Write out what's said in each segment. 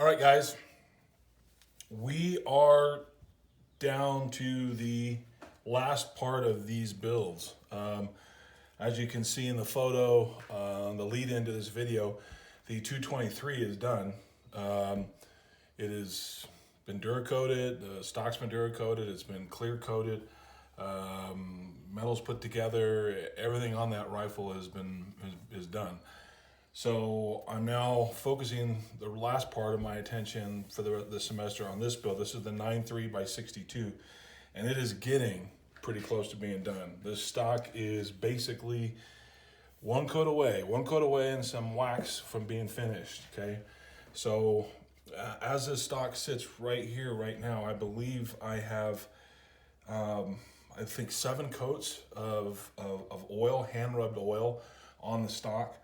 All right, guys, we are down to the last part of these builds. As you can see in the photo, the lead into this video, the 223 is done. It has been Duracoated, the stock's been Duracoated, it's been clear coated, metals put together, everything on that rifle is done. So I'm now focusing the last part of my attention for the semester on this build. This is the 9.3 by 62, and it is getting pretty close to being done. This stock is basically one coat away and some wax from being finished, okay? So as this stock sits right here, right now, I believe I have, I think 7 coats of oil, hand-rubbed oil on the stock.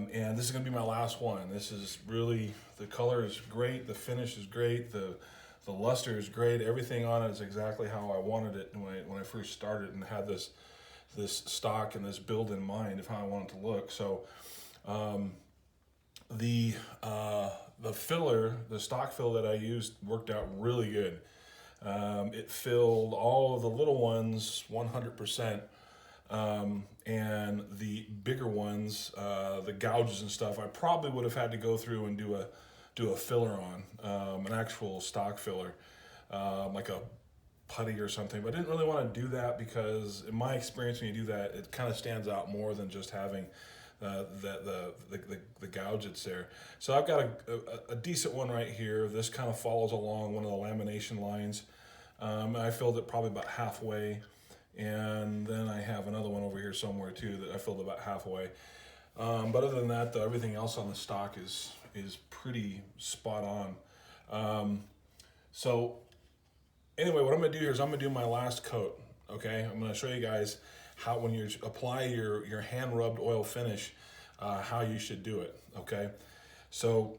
And this is gonna be my last one. This is really, the color is great, the finish is great, the luster is great, everything on it is exactly how I wanted it when I first started and had this stock and this build in mind of how I want it to look. So the filler, the stock fill that I used worked out really good. It filled all of the little ones 100%. And the bigger ones, the gouges and stuff, I probably would have had to go through and do a filler on, an actual stock filler, like a putty or something. But I didn't really want to do that because in my experience, when you do that, it kind of stands out more than just having the gouge that's there. So I've got a decent one right here. This kind of follows along one of the lamination lines. I filled it probably about halfway. And then I have another one over here somewhere too that I filled about halfway. But other than that, though, everything else on the stock is pretty spot on. So anyway, what I'm gonna do here is I'm gonna do my last coat. Okay, I'm gonna show you guys how, when you apply your hand rubbed oil finish, how you should do it. Okay, so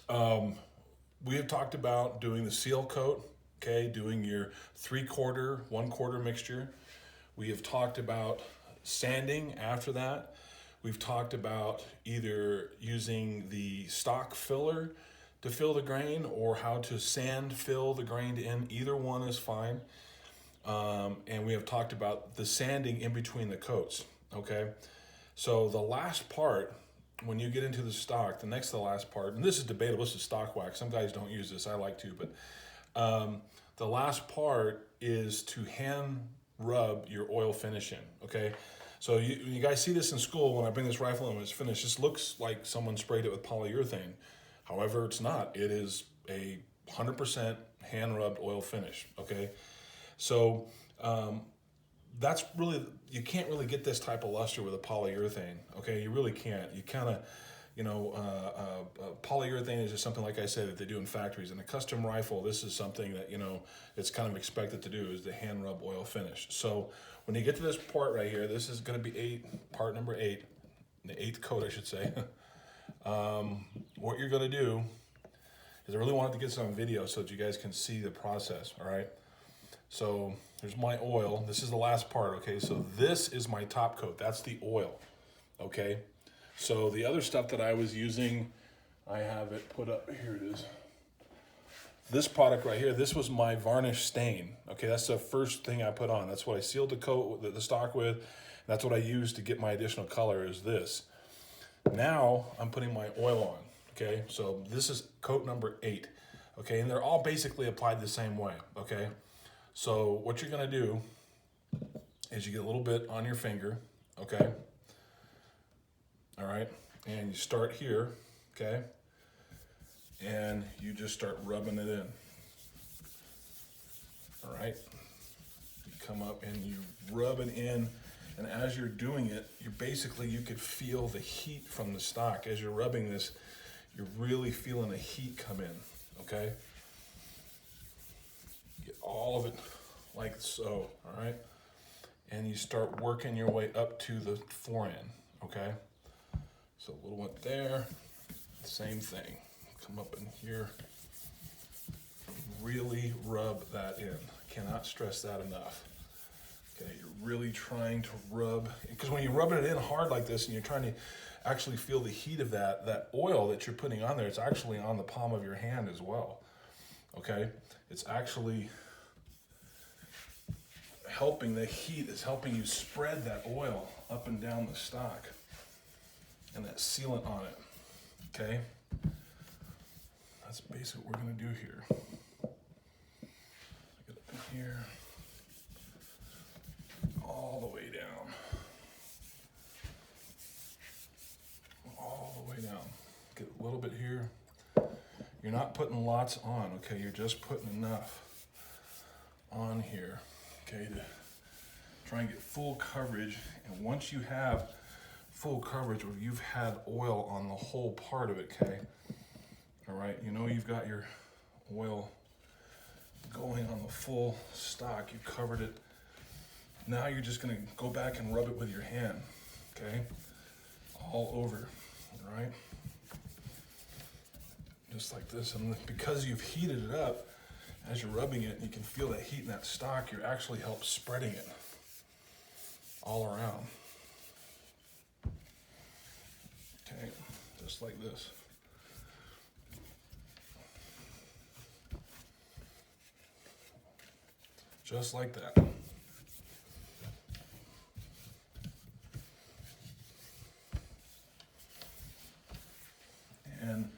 we have talked about doing the seal coat. Okay, doing your 3/4, 1/4 mixture. We have talked about sanding after that. We've talked about either using the stock filler to fill the grain or how to sand fill the grain in. Either one is fine. And we have talked about the sanding in between the coats, okay? So the last part, when you get into the stock, the next to the last part, and this is debatable, this is stock wax. Some guys don't use this, I like to, but the last part is to hand rub your oil finish in, okay? So you guys see this in school when I bring this rifle in when it's finished. This looks like someone sprayed it with polyurethane. However, it's not. It is a 100% hand rubbed oil finish, okay? So that's really, you can't really get this type of luster with a polyurethane, okay? You really can't. You kind of, polyurethane is just something, like I said, that they do in factories. In a custom rifle, this is something that, it's kind of expected to do, is the hand rub oil finish. So when you get to this part right here, this is going to be part number 8, the 8th coat, I should say. What you're going to do is, I really wanted to get some video so that you guys can see the process, all right? So there's my oil. This is the last part, okay? So this is my top coat. That's the oil, okay? So the other stuff that I was using, I have it put up, here it is. This product right here, this was my varnish stain. Okay, that's the first thing I put on. That's what I sealed the coat, the stock with. That's what I used to get my additional color, is this. Now I'm putting my oil on, okay? So this is coat number 8, okay? And they're all basically applied the same way, okay? So what you're gonna do is you get a little bit on your finger, okay? All right, and you start here, okay? And you just start rubbing it in. All right, you come up and you rub it in, and as you're doing it, you could feel the heat from the stock. As you're rubbing this, you're really feeling the heat come in, okay? Get all of it like so, all right? And you start working your way up to the forend, okay? So a little one there, same thing. Come up in here, really rub that in. Cannot stress that enough. Okay, you're really trying to rub, because when you're rubbing it in hard like this and you're trying to actually feel the heat of that oil that you're putting on there, it's actually on the palm of your hand as well. Okay, it's actually helping, the heat is helping you spread that oil up and down the stock and that sealant on it. Okay, that's basically what we're going to do here. Get up in here, all the way down, all the way down. Get a little bit here. You're not putting lots on, okay? You're just putting enough on here, okay, to try and get full coverage. And once you have full coverage, where you've had oil on the whole part of it, okay? All right, you know you've got your oil going on the full stock. You covered it. Now you're just gonna go back and rub it with your hand, okay? All over, all right? Just like this. And because you've heated it up, as you're rubbing it, you can feel that heat in that stock, you're actually help spreading it all around. Okay, just like this. Just like that. And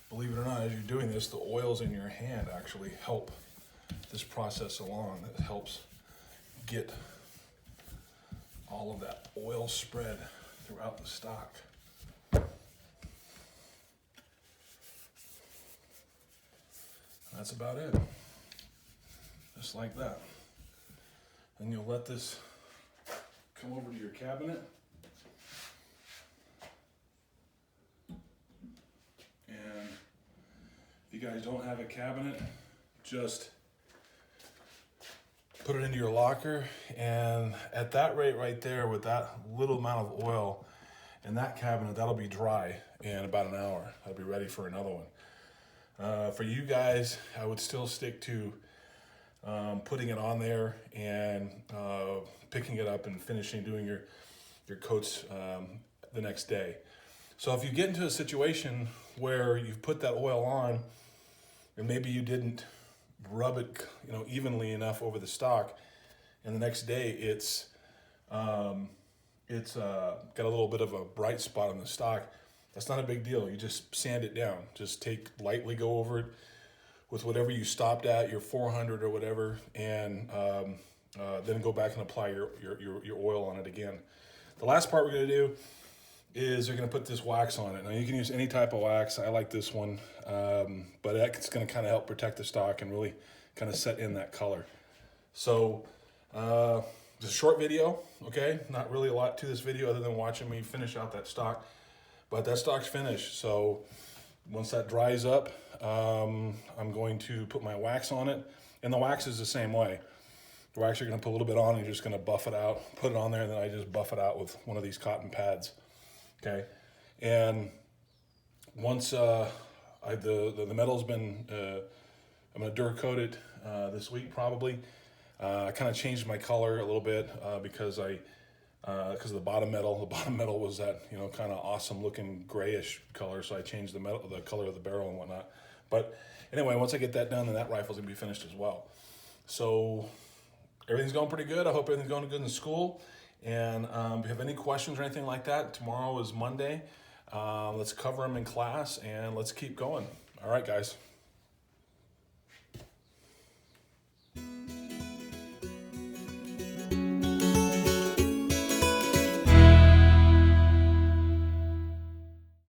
believe it or not, as you're doing this, the oils in your hand actually help this process along. That helps get all of that oil spread throughout the stock. That's about it. Just like that. And you'll let this come over to your cabinet. And if you guys don't have a cabinet, just put it into your locker, and at that rate right there, with that little amount of oil in that cabinet, that'll be dry in about an hour. I'll be ready for another one. For you guys, I would still stick to putting it on there and picking it up and finishing doing your coats the next day. So if you get into a situation where you've put that oil on and maybe you didn't rub it, evenly enough over the stock, and the next day it's got a little bit of a bright spot on the stock, that's not a big deal. You just sand it down. Just lightly go over it with whatever you stopped at, your 400 or whatever, and then go back and apply your oil on it again. The last part we're gonna do is you're gonna put this wax on it. Now you can use any type of wax. I like this one, but it's gonna kind of help protect the stock and really kind of set in that color. So it's a short video, okay? Not really a lot to this video other than watching me finish out that stock, but that stock's finished. So once that dries up, I'm going to put my wax on it, and the wax is the same way. We're actually gonna put a little bit on and you're just gonna buff it out, put it on there, and then I just buff it out with one of these cotton pads. Okay, and once the metal's been, I'm gonna Duracoat it this week probably. I kind of changed my color a little bit because of the bottom metal. The bottom metal was that kind of awesome looking grayish color, so I changed the color of the barrel and whatnot. But anyway, once I get that done, then that rifle's gonna be finished as well. So everything's going pretty good. I hope everything's going good in school. And if you have any questions or anything like that, tomorrow is Monday. Let's cover them in class and let's keep going. All right, guys.